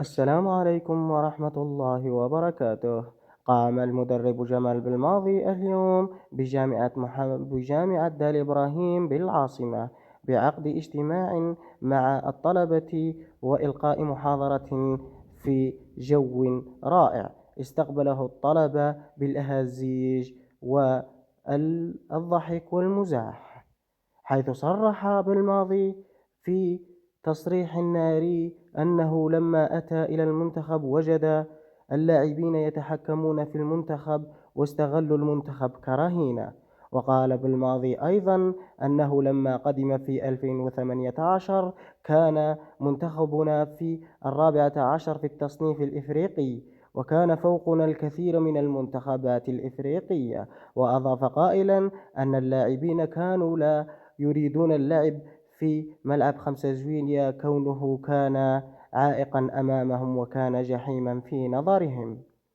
السلام عليكم ورحمة الله وبركاته. قام المدرب جمال بالماضي اليوم بجامعة دال إبراهيم بالعاصمة بعقد اجتماع مع الطلبة وإلقاء محاضرة في جو رائع. استقبله الطلبة بالأهازيج والضحك والمزاح، حيث صرح بالماضي في تصريح ناري أنه لما أتى إلى المنتخب وجد اللاعبين يتحكمون في المنتخب واستغلوا المنتخب كرهينة. وقال بالماضي أيضا أنه لما قدم في 2018 كان منتخبنا في 14 في التصنيف الإفريقي، وكان فوقنا الكثير من المنتخبات الإفريقية. وأضاف قائلا أن اللاعبين كانوا لا يريدون اللعب في ملعب 5 جويليا كونه كان عائقا أمامهم وكان جحيما في نظرهم.